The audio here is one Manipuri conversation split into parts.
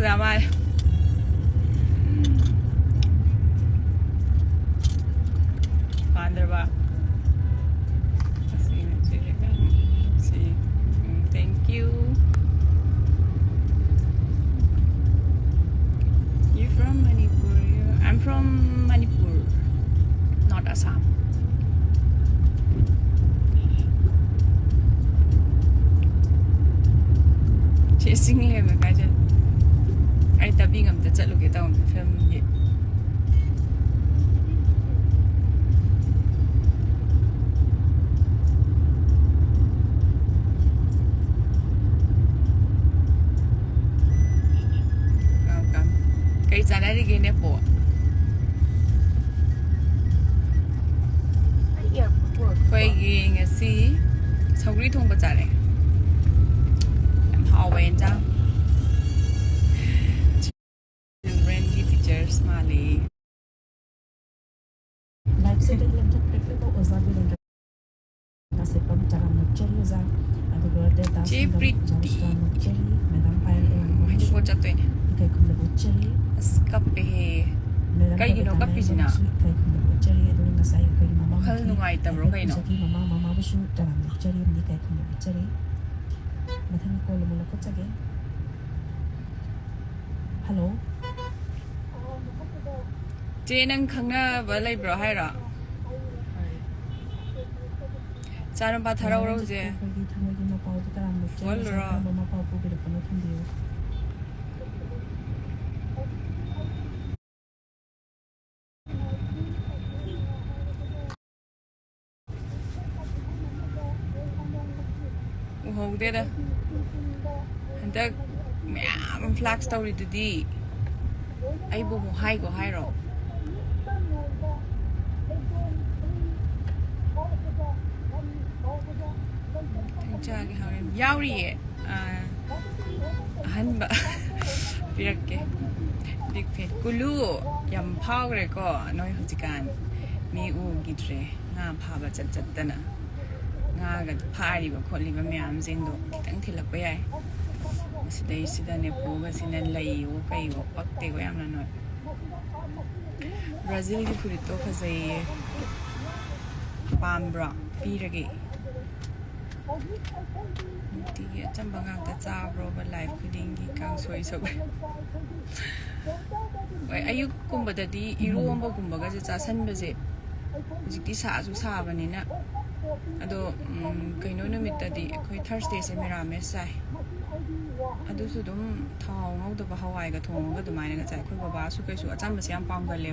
Zaman. Pander ba? See. Thank you. You from Manipur? I'm from Manipur, not Assam. Chasing him, imagine. I dubbing him to look at down film. Welcome. Kay sana rin gini po. Quay ghi si sau rí thùng bát chả này. Em hào quen chăng? Friendly teachers mali. Life setting lang tak prefer ko usabi lang kasi pagtara magcheri za ato birthday tas magcheri madam pile Hindi ko chat to eh. kay kum na magcheri Kape. Kay gino kape sina. kay kum na magcheri ado na sayo kay mama Hal nungay tabro kay no. mama bisu tara magcheri hindi kay kum na magcheri mathang ko lo mo ko chage hello Chị nâng khngde với lấy bro hay rồi. Cha nó ba thằng đâu gì? Vốn rồi. Khngde đó. Anh ta mẹ flag story từ đi. Ai bố một hai của hai rồi. Chagi hawin yauri hanba pirakke big fan kulu yam phawre ko noi hujikan mi u gidre nga phaba chat chat dana nga ga phari ba kholi ba myam jing do kitang thilak ba yai sidai sidane pu ga sinan lai o kai o pakte go yam na noi Brazil di furito khazai pambra pirage Thì achamba ngakta chabro ba life khudingi kang soi so Wai ayuk kumba da di iromba kumba ga cha san ba je jikti sa su sa ba ni na ado kaino numit da di khoi Thursday se merames sai adu su dum thau ngau da ba hawai ga thong ga dumai na ga chai khoi baba su kai su achamba se am pam ga le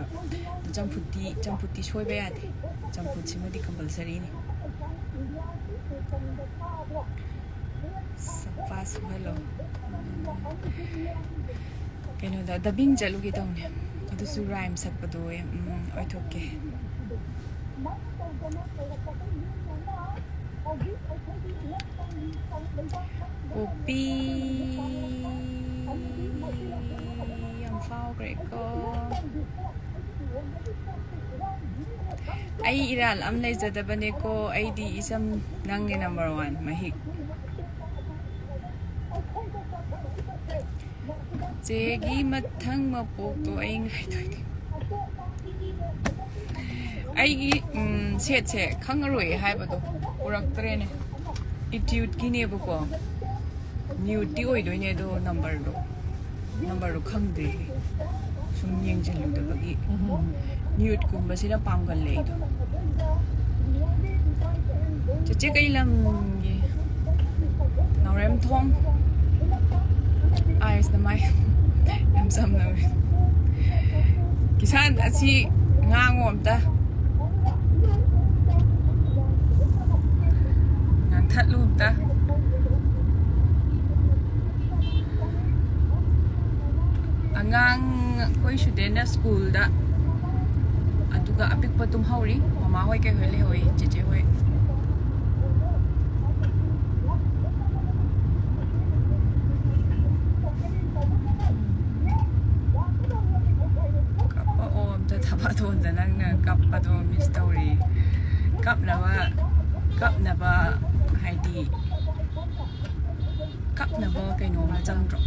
champuti soi ba ya de champut si modi compulsory ni Sapas hello. Kaya no da bing jalu kita unya. Kado su rhyme sak padoy. Oi thoke. Kopi yang fao greko. Ay iral am nay zada bane ko ay di isam nang ni number 1 mahik. Jegi mathang mapok to ay ngay to. Ay set khangaroi hai ba to urak tre ne. Etude kine ba ko. New ti oi do ne do number do khngde. Sum yeng jelu da bagi. Nude kumba sila panggal le ito. Chache kay lam gi. Naurem thong. Ayos na may. Yamsam na rin. Kisan at si ngangom ta. Ngantat loob ta. Angang ko'y student na school da. Aduga apik pa tum hauri mama hoy kay hole hoy jeje hoy kappa om ta thaba don da nang na kappa do mi story kap na ba haidi kap na ba kay no na jang dro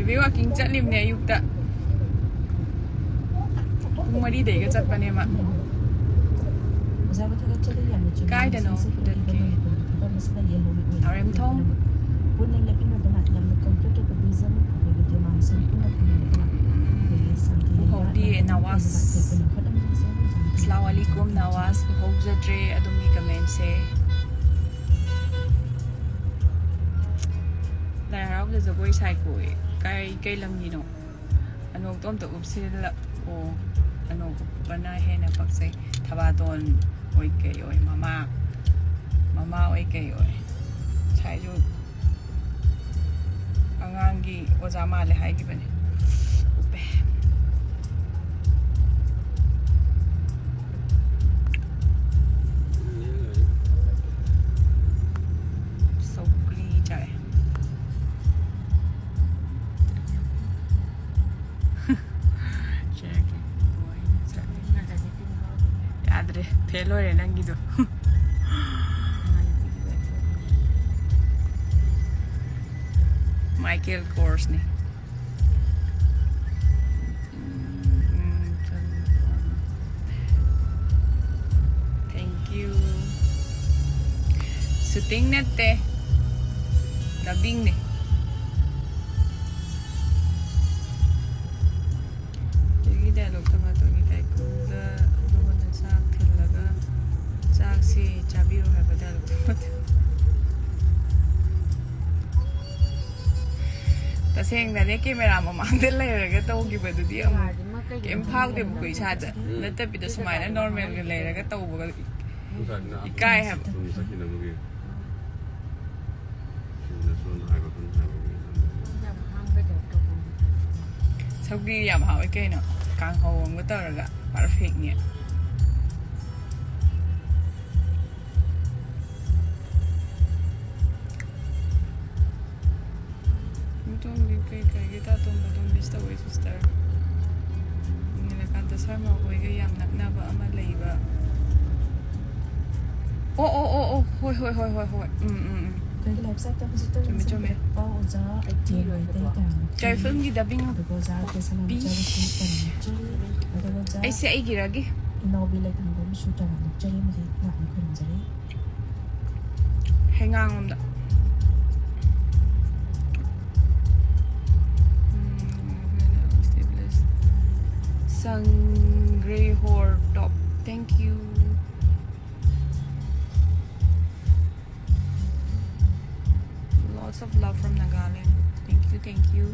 baby ꯋꯥꯛꯀꯤꯡ ꯆꯠꯂꯤꯕꯅꯦ ꯑꯌꯨꯛꯇ ꯄꯨꯡ 4ꯗꯩꯒ ꯆꯠꯄꯅꯦ ꯃꯥ ꯀꯥꯏꯗꯅꯣ ꯈꯨꯗꯛꯀꯤ ꯅꯥꯎꯔꯦꯝꯊꯣꯡ ꯎꯍꯧꯗꯤꯌꯦ ꯅꯋꯥꯁ ꯑꯁꯂꯥꯝ ꯑꯂꯩꯀꯨꯝ ꯅꯋꯥꯁ ꯎꯍꯧꯖꯗ꯭ꯔꯦ ꯑꯗꯣꯝꯒꯤ ꯀꯃꯦꯟꯁꯦ ꯂꯥꯏ ꯍꯔꯥꯎꯕꯗ ꯖꯒꯣꯏ ꯁꯥꯏꯀꯣ ꯀꯩ ꯂꯝꯒꯤꯅꯣ ꯑꯅꯣꯛꯇꯣ ꯑꯝꯇ ꯎꯞꯁꯤꯜꯂꯛꯑꯣ ꯑꯅꯣꯛ ꯎꯞꯄꯅ ꯍꯦꯟꯅ ꯄꯛꯆꯩ ꯊꯕꯥꯇꯣꯟ ꯑꯣꯏ ꯀꯩ ꯑꯣꯏ ꯃꯃꯥ ꯑꯣꯏ ꯀꯩ ꯑꯣꯏ ꯁꯥꯏꯁꯨ ꯑꯉꯥꯡꯒꯤ ꯑꯣꯖꯥ ꯃꯥꯜꯂꯦ ꯍꯥꯏꯈꯤꯕꯅꯦ ꯎꯞꯄꯦ ꯁꯧꯒ꯭ꯔꯤ ꯆꯥꯔꯦ ꯌꯥꯗ꯭ꯔꯦ ꯐꯦꯜ ꯑꯣꯏꯔꯦ ꯅꯪꯒꯤꯗꯣ Michael Korsney. Thank you. Shooting natte. Dubbing ne. Jadi dialog tama to ni kai kuda lumana sak thilaga sak si chabiro hai badal to. तसेंगने कैमरा ममांगदे लेरगा तौगिबदुदि अमु केम फाउदेबको इसादा नतबिदा सुमाइना नॉर्मल गे लेरगा तौबगा इकाय है सौगी याम हावे कैनो कांगहौ अमगा तौरगा परफेक्ट ने Kita tumba mister way sister. Nilakanta sarma ko yam naknaba ama leiba. Oh. Hoi. Kaya live site tapos ito Chome. Kaya film gi dubbing ay si ay giragi. Inobile kang dum shoot ang nagchari mo na ako kunjari. Hangangom da. Sangre Hor Top. Thank you. Lots of love from Nagaland. Thank you.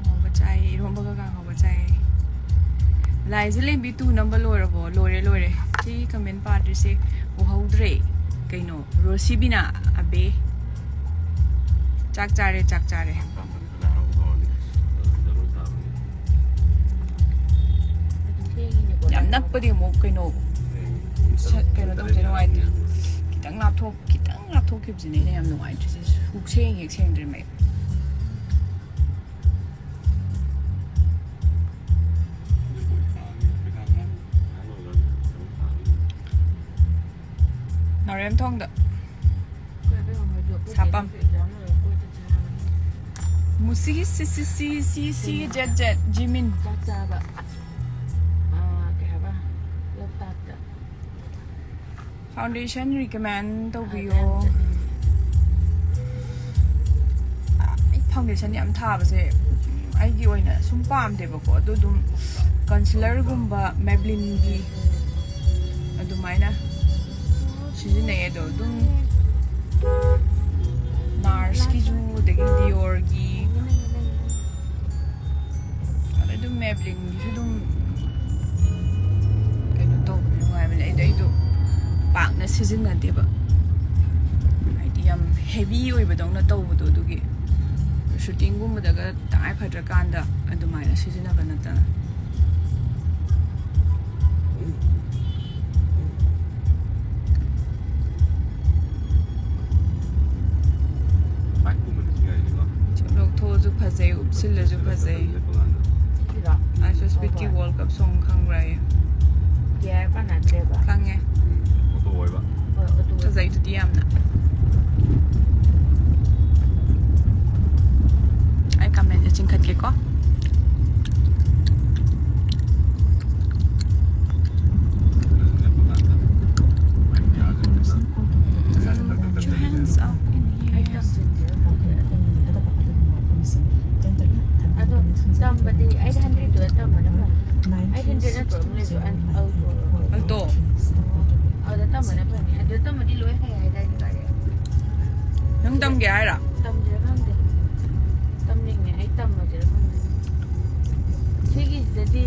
Hobachai, rombaga ka hobachai. Laizale bitu number lore. Si comment party se uhaudre kaino Rosibina abe. Chak chare. Yam nakpadi mo kaino tong sino ay kitang laptop kibsine na yam nuai just hukseng dre mai Narem thong da sapam musi si jet jimin foundation recommend tawbiyo foundation yam thabase aigi oina sum pamdebako adu dum concealer gumba Maybelline gi adumaina sijine do dum NARS ki ju degi Dior gi adu Maybelline gi dum kano to ngai mele ido pakna sizinadeba haidi yam heavy oibadongna tawbudo dugi shooting gumadaga tai phadra kanda adumaina sizinaba natana chalo thoju phajai upsillaju phajai I just with the World Cup song khangrai yeah panadeba khangye Zai tu diam na. ko. Put your hands up in here. Ado, somebody, 800 to a thumb. 800 na to, minutes and out. Alto. Oh, the thumb na pa niya. The thumb di luwe kaya ay dahil kaya. Nang dam gaya ra. Thumb dyan lang din. Thumb din niya, ay thumb mo dyan lang din. Sige, dati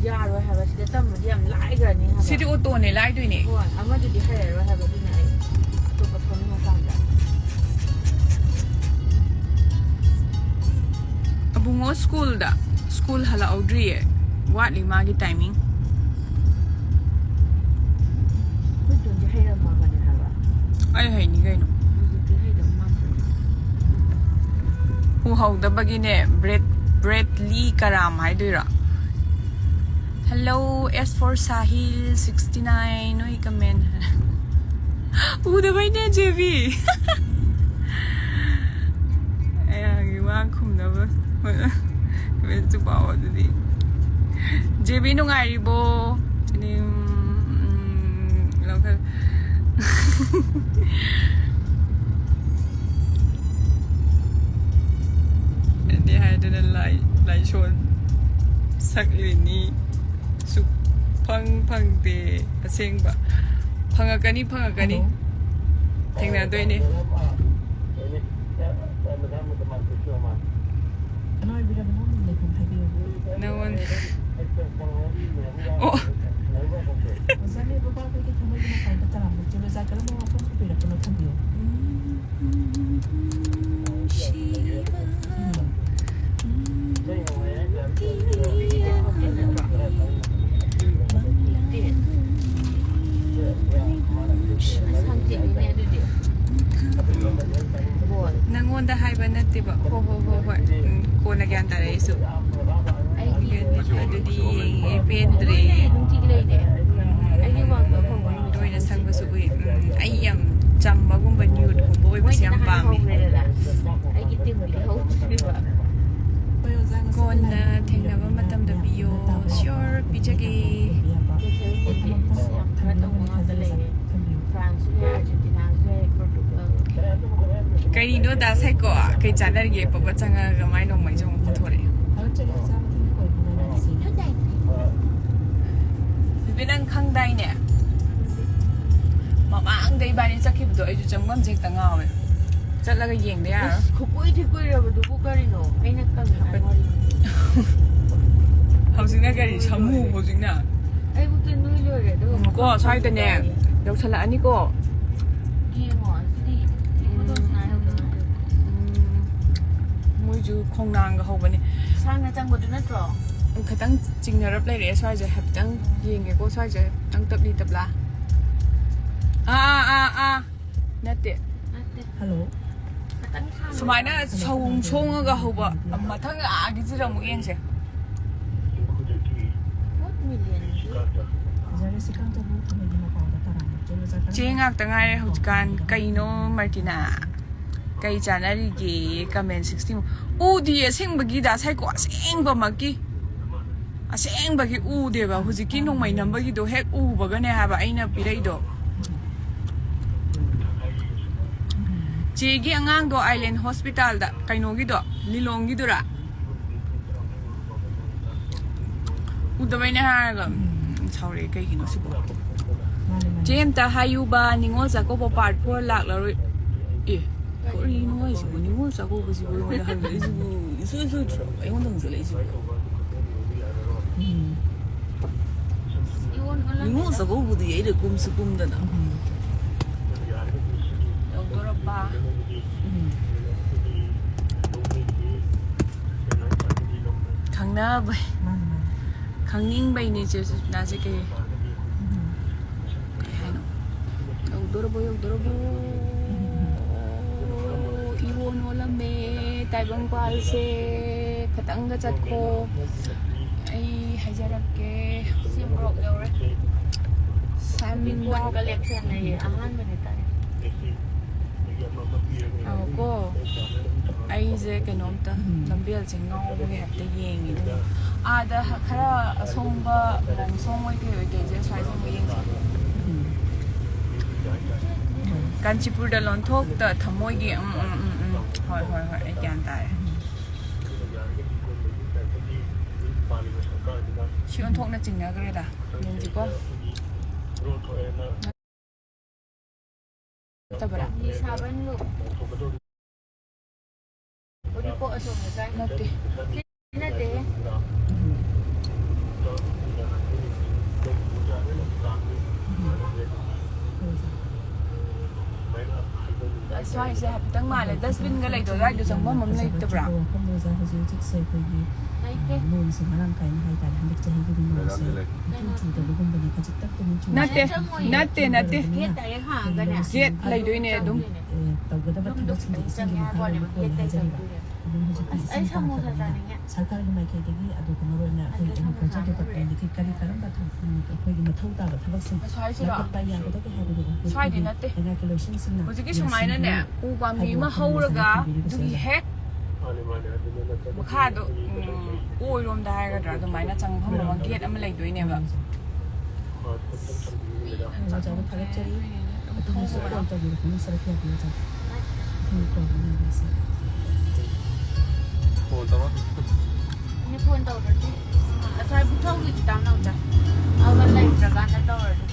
yaro haba, sida thumb mo dyan, laiga niya haba. Sidi auto ne lai dui ne. Buwan, ama dito kaya haba din na ay. Tupat ko naman kanda. Abungo school da. School hala Audrey eh. What li magi timing? Kung doon dyan kaya mga kanin haba. Ay hay ni gay no. Dito kaya daw mga. Hu hau da bagi ne Brett Lee Karam hai dui ra. Hello S for Sahil 69 noi comment. Da bai ne JB. Ay ang iwan kum na ba. Medyo bawa dudi. JB nung aribo. Ini local. Hindi hay na lai shon saklini su khngde aseng ba phangakani thengna doi ne no one oh nangonda haiba natte ba ho ko na gyan tare isu Ay, adudi ependre nungsi gilay niya. Ay, iwan ko kung ano. doi na sang basu ui ai yam chamba gumba nude gumba oi basi yam pami Ay, itim lihaw. Diba? kon na thengna ba matam da biyo sure bijagi kai no da sai ko kai janar ge pa ba changa ga mai no mai jong ko thore binang khangdai ne mamang dai ba ni chakib do ai ju chamgam jek ta ngawe chatlaga yeng de ya Kukui thì kui rồi, đủ cô cái nó. Anh nó cầm cái ngồi. hausin na gari chamu hausin na Ay, bút tin nuôi rồi đấy, đúng không? ko sai ta ne dau chala ani ko Kia ngồi đi. Bút tin này không được. moi ju khongnang ga hobani Sang nó chẳng bút tin nó trọ. khatang chingna rap lai re swai je haptang yeng ge ko swai je tang tap li tap la natte Hello. sumaina chong ga hoba mathang a gi jira mu yeng se What million? chengak tangai hutkan kaino martina kai janari ge comment 16 u di sing bagi da sai ko sing ba maki aseng bagi u de ba hujiki nong mai number gi do hek u ba ga ne ha ba aina pirai do chegi angang do island hospital da kaino gi do lilong gi dura u da bai ne ha ga chaure kai gi no sibo jem ta hayu ba ningol sa ko bo part 4 lak la ro e ko ri no ai sibo ningol sa ko bo sibo ne ha ga sibo isu ai on dong zele sibo ningol sa ko bu de ai de kum su kum da na ba khangna bai khangning bai ne je na je ke hai no dorobo iwon wala me tai bang pal se khatang ga chat ko ai hajarak ke Sim rock đâu đấy? samin One collection này ahan mình ta. ko ꯑꯩꯁꯦ ꯀꯩꯅꯣꯝꯇ ꯂꯝꯕꯦꯜꯁꯦ ꯉꯥꯎꯕꯒꯤ ꯍꯦꯛꯇ ꯌꯦꯡꯉꯤꯗꯨꯅꯤ ꯑꯥꯗ ꯈꯔ ꯑꯁꯣꯡꯕ ꯃꯣꯡꯁꯣꯡ ꯑꯣꯏ ꯀꯩꯁꯦ ꯁ꯭ꯋꯥꯏꯁꯦ ꯑꯃꯨꯛ ꯌꯦꯡꯁꯦ ꯀꯥꯟꯆꯤꯄꯨꯔꯗ ꯂꯣꯟꯊꯣꯛꯇ ꯊꯃꯣꯏꯒꯤ ꯍꯣꯏ ꯍꯣꯏ ꯍꯣꯏ ꯑꯩ ꯒ꯭ꯌꯥꯟ ꯇꯥꯔꯦ ꯁꯤ ꯑꯣꯟꯊꯣꯛꯅ ꯆꯤꯡꯅꯈ꯭ꯔꯦꯗ ꯌꯦꯡꯁꯤꯀꯣ ꯅꯠꯇꯕ꯭ꯔꯥ ꯅꯠꯇꯦ ꯁ꯭ꯋꯥꯏꯁꯦ ꯍꯥꯏꯐꯦꯠꯇꯪ ꯃꯥꯜꯂꯦ ꯗꯁꯕꯤꯟꯒ ꯂꯩꯗꯣ ꯑꯗꯨꯋꯥꯏꯗ ꯆꯪꯐꯝ ꯑꯃ ꯂꯩꯇꯕ꯭ꯔꯥ ꯋꯥꯐꯝꯗ ꯍꯧꯖꯤꯛꯁꯦ ꯑꯩꯈꯣꯏꯒꯤ ꯅꯣꯡꯁꯦ ꯃꯔꯥꯡ ꯀꯥꯏꯅ ꯍꯥꯏꯇꯥꯔꯦ ꯍꯟꯗꯛ ꯆꯍꯤꯒꯤ ꯅꯣꯡꯁꯦ ꯆꯨꯗꯕꯒꯨꯝꯕꯅꯤ ꯈꯖꯤꯛꯇꯪ ꯅꯠꯇꯦ ꯒꯦꯠ ꯂꯩꯗꯣꯏꯅꯦ ꯑꯗꯨꯝ ꯇꯧꯒꯗꯕ ꯊꯕꯛꯁꯤꯡꯁꯦ ꯏꯁꯤꯡꯒꯤ ꯃꯈꯥꯗ ꯀꯣꯟꯅ ꯍꯥꯏꯖꯔꯤꯕ ꯑꯗꯨꯝ ꯍꯧꯖꯤꯛꯇꯤ ꯏꯁꯤꯡ ꯇꯥꯗꯕꯅꯤꯅ ꯁꯔꯀꯥꯔꯒꯤ ꯃꯥꯏꯀꯩꯗꯒꯤ ꯑꯗꯨꯒ ꯃꯔꯨꯑꯣꯏꯅ ꯑꯩꯈꯣꯏꯒꯤ ꯑꯦꯒ꯭ꯔꯤꯀꯜꯆꯔ ꯗꯤꯄꯥꯔꯠꯃꯦꯟꯗꯒꯤ ꯀꯔꯝꯕ ꯑꯩꯈꯣꯏꯒꯤ ꯃꯊꯧ ꯇꯥꯕ ꯊꯕꯛꯁꯤꯡ ꯂꯧꯈꯠꯄ ꯌꯥꯒꯗꯒꯦ ꯍꯥꯏꯕꯗꯨ ꯁ꯭ꯋꯥꯏꯗꯤ ꯅꯠꯇꯦ ꯂꯩꯉꯥꯛꯀꯤ ꯂꯣꯏꯁꯪꯁꯤꯡꯅ ꯍꯧꯖꯤꯛꯀꯤ ꯁꯨꯃꯥꯏꯅꯅꯦ ꯎ ꯄꯥꯝꯕꯤ ꯑꯃ ꯍꯧꯔꯒ ꯑꯗꯨꯒꯤ ꯍꯦꯛ ꯃꯈꯥꯗꯣ ꯑꯣꯏꯔꯣꯝꯗ ꯍꯥꯏꯒꯗ꯭ꯔꯥ ꯑꯗꯨꯃꯥꯏꯅ ꯆꯪꯐꯝ ꯑꯃ ꯒꯦꯠ ꯑꯃ ꯂꯩꯗꯣꯏꯅꯦꯕ ꯑꯣꯖꯥꯗ ꯊꯥꯒꯠꯆꯔꯤ ꯑꯗꯨꯅꯁꯨ ꯀꯣꯜ ꯇꯧꯕꯤꯔꯛꯄꯅꯤ ꯁꯔꯛ ꯌꯥꯕꯤꯌꯨ ꯑꯣꯖꯥ ꯑꯩꯈꯣꯏ ꯀꯣꯜ ꯅꯝꯕꯔꯁꯦ ꯐꯣꯟ ꯇꯧꯔꯗꯤ ꯑꯁꯥꯏ ꯄꯨꯊꯣꯛꯈꯤ ꯈꯤꯇꯪ ꯅꯧꯗ ꯑꯗꯨꯒ ꯂꯩꯇ꯭ꯔꯀꯥꯟꯗ ꯇꯧꯔꯗꯤ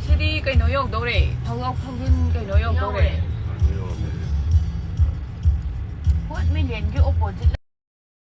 ꯁꯤꯗꯤ ꯀꯩꯅꯣ ꯌꯧꯗꯧꯔꯦ ꯊꯧꯗꯣꯛ ꯊꯧꯖꯤꯟ ꯀꯩꯅꯣ ꯌꯧꯗꯧꯔꯦ